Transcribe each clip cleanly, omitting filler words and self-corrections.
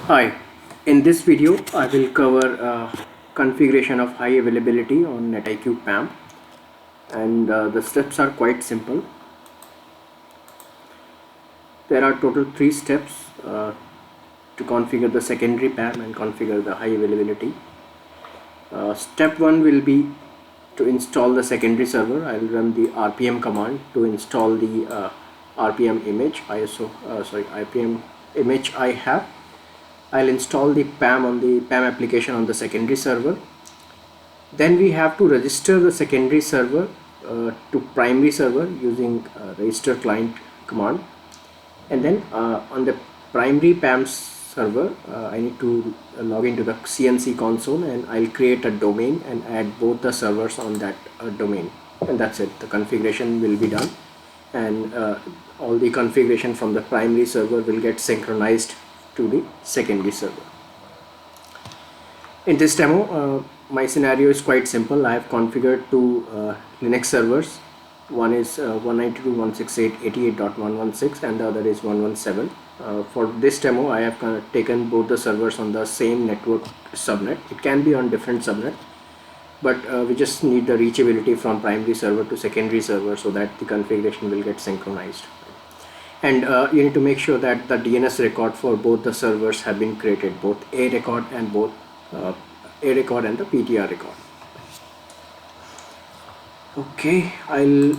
Hi, in this video I will cover configuration of high availability on NetIQ PAM, and the steps are quite simple. There are total 3 steps to configure the secondary PAM and configure the high availability. Step 1 will be to install the secondary server. I will run the RPM command to install the RPM image IPM image I have. I'll install the PAM on the PAM application on the secondary server. Then we have to register the secondary server to primary server using register client command, and then on the primary PAM server I need to log into the CNC console, and I'll create a domain and add both the servers on that domain, and that's it. The configuration will be done, and all the configuration from the primary server will get synchronized to the secondary server. In this demo, my scenario is quite simple. I have configured two Linux servers. One is 192.168.88.116 and the other is 117. For this demo, I have taken both the servers on the same network subnet. It can be on different subnet, but we just need the reachability from primary server to secondary server so that the configuration will get synchronized. And you need to make sure that the DNS record for both the servers have been created, both A record and the PTR record. Okay, I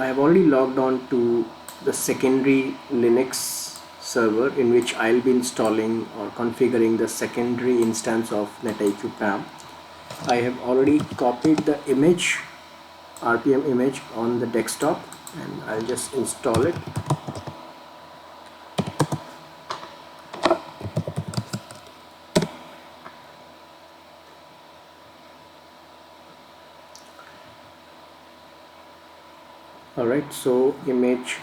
have already logged on to the secondary Linux server in which I'll be installing or configuring the secondary instance of NetIQ PAM. I have already copied the image, RPM image, on the desktop, and I'll just install it. Alright, so image,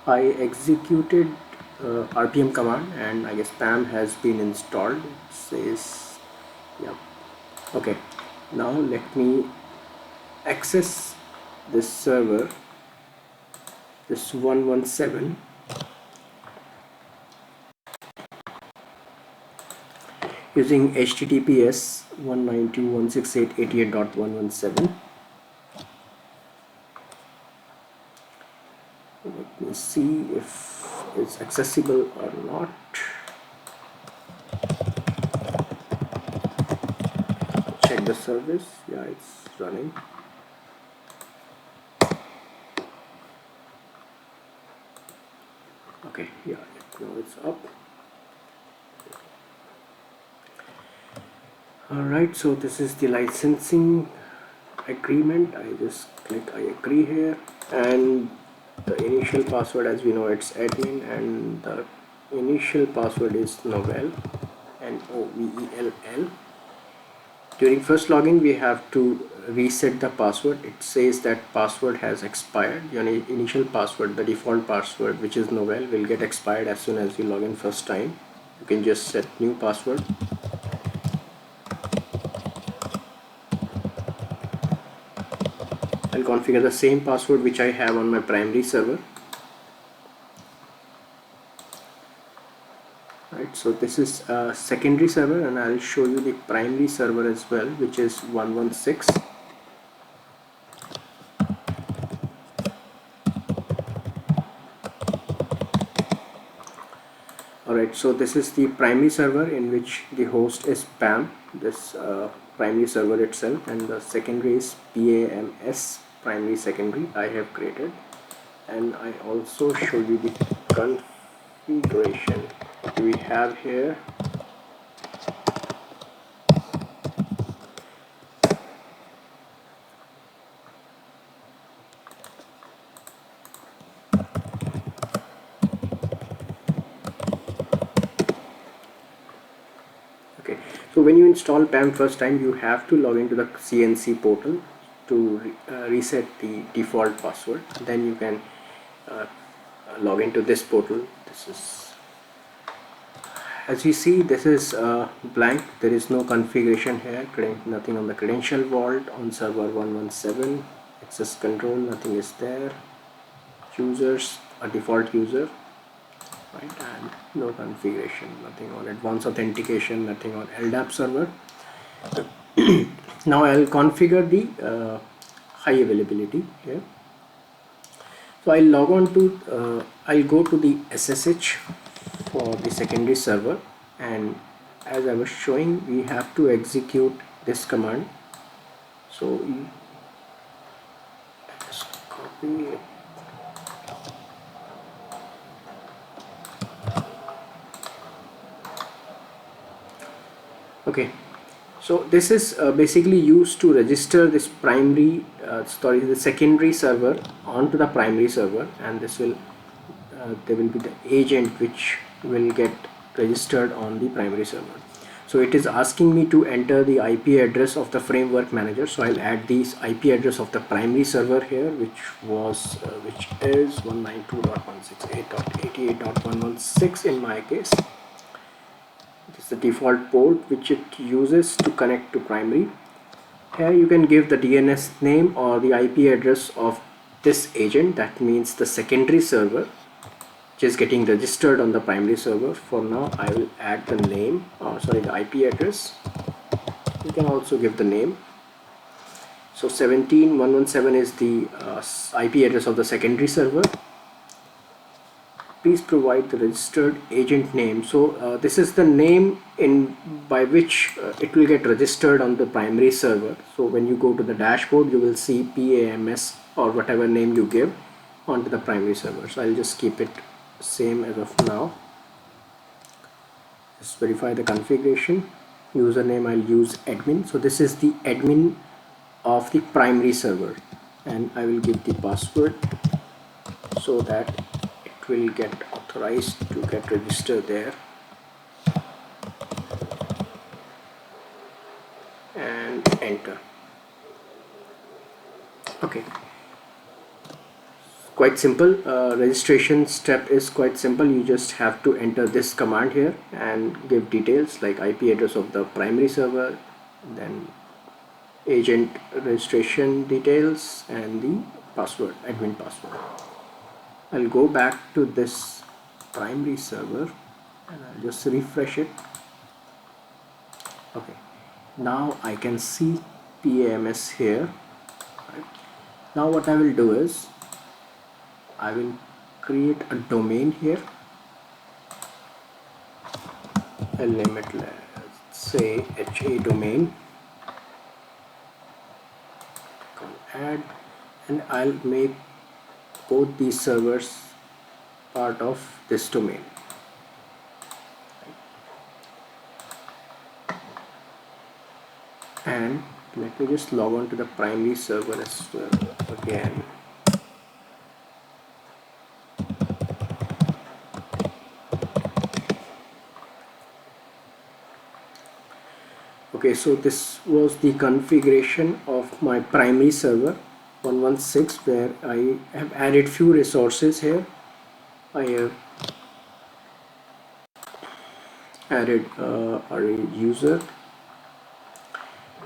I executed RPM command and I guess PAM has been installed. It says, yeah. Okay, now let me access this server, this 117, using HTTPS 192.168.88.117. Let me see if it's accessible or not. Check the service. Yeah, it's running. Okay, yeah, now it's up. Alright, so this is the licensing agreement. I just click I agree here, and the initial password, as we know, it's admin, and the initial password is Novel, NOVELL. During first login we have to reset the password. It says that password has expired. Your initial password, the default password, which is Novel, will get expired as soon as you log in first time. You can just set new password. I'll configure the same password which I have on my primary server. Right, so this is a secondary server, and I'll show you the primary server as well, which is 116. Alright, so this is the primary server in which the host is PAM, this primary server itself, and the secondary is PAMS, primary secondary, I have created. And I also show you the configuration. What do we have here? Okay, so when you install PAM first time, you have to log into the CNC portal to reset the default password. Then you can log into this portal. This is, as you see, this is blank. There is no configuration here, nothing on the credential vault. On server 117, access control, nothing is there. Users, a default user. right? And no configuration, nothing on advanced authentication, nothing on LDAP server. Now I'll configure the high availability here. So I'll log on to I'll go to the SSH for the secondary server, and as I was showing, we have to execute this command. So you just copy it. Okay, so this is basically used to register this the secondary server onto the primary server, and this will there will be the agent which will get registered on the primary server. So it is asking me to enter the IP address of the framework manager. So I'll add this IP address of the primary server here, which is 192.168.88.116 in my case. It is the default port which it uses to connect to primary. Here you can give the DNS name or the IP address of this agent, that means the secondary server which is getting registered on the primary server. For now I will add the name, the IP address. You can also give the name. So 17.117 is the IP address of the secondary server. Please provide the registered agent name. So this is the name by which it will get registered on the primary server. So when you go to the dashboard, you will see PAMS or whatever name you give onto the primary server. So I'll just keep it same as of now. Just verify the configuration. Username, I'll use admin. So this is the admin of the primary server, and I will give the password so that it will get authorized to get registered there, and enter. Okay, quite simple. Registration step is quite simple. You just have to enter this command here and give details like IP address of the primary server, then agent registration details, and the password, admin password. I'll go back to this primary server and I'll just refresh it. Okay, now I can see PAMS here. Right. Now what I will do is I will create a domain here. I'll name it, let's say, HA domain. Add, and I'll make both these servers part of this domain. And let me just log on to the primary server as well again. Okay, so this was the configuration of my primary server 116, where I have added few resources here. I have added a user.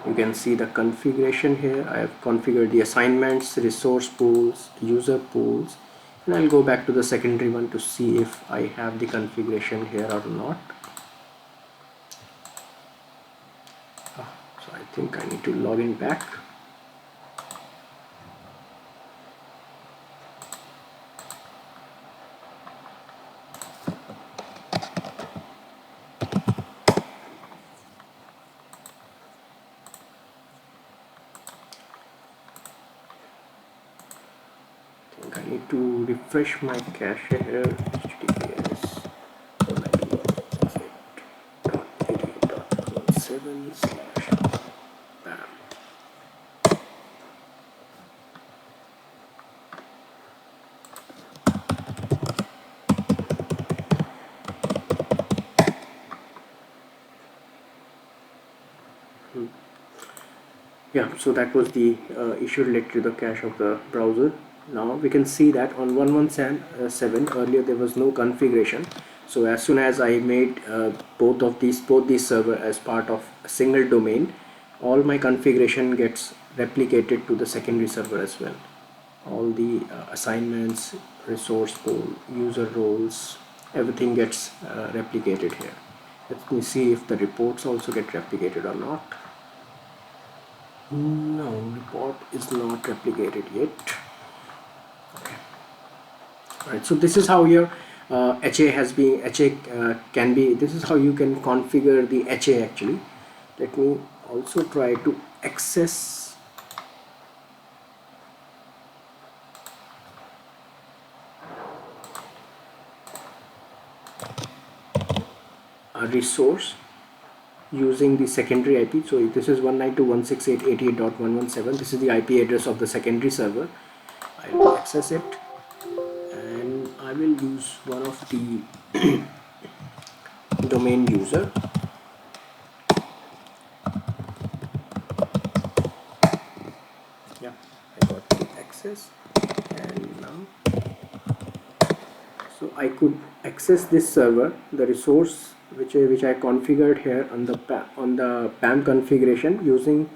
You can see the configuration here. I have configured the assignments, resource pools, user pools, and I'll go back to the secondary one to see if I have the configuration here or not. So I think I need to log in back. I need to refresh my cache here. HTTPS 192.168.7/PAM. Yeah, so that was the issue related to the cache of the browser. Now we can see that on 117 earlier there was no configuration. So as soon as I made both these server as part of a single domain, all my configuration gets replicated to the secondary server as well. All the assignments, resource pool, user roles, everything gets replicated here. Let me see if the reports also get replicated or not. No, report is not replicated yet. Okay. Alright, so this is how your HA has been, HA can be, this is how you can configure the HA actually. Let me also try to access a resource using the secondary IP. So this is 192.168.88.117. This is the IP address of the secondary server. I will access it and I will use one of the domain user. Yeah, I got the access, and now so I could access this server, the resource which I configured here on the PAM configuration using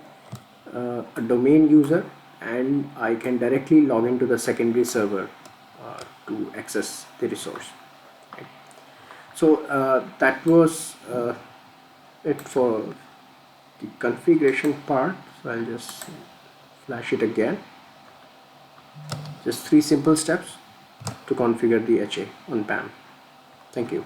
a domain user, and I can directly log into the secondary server to access the resource. Right. So that was it for the configuration part. So I'll just flash it again. Just 3 simple steps to configure the HA on PAM. Thank you.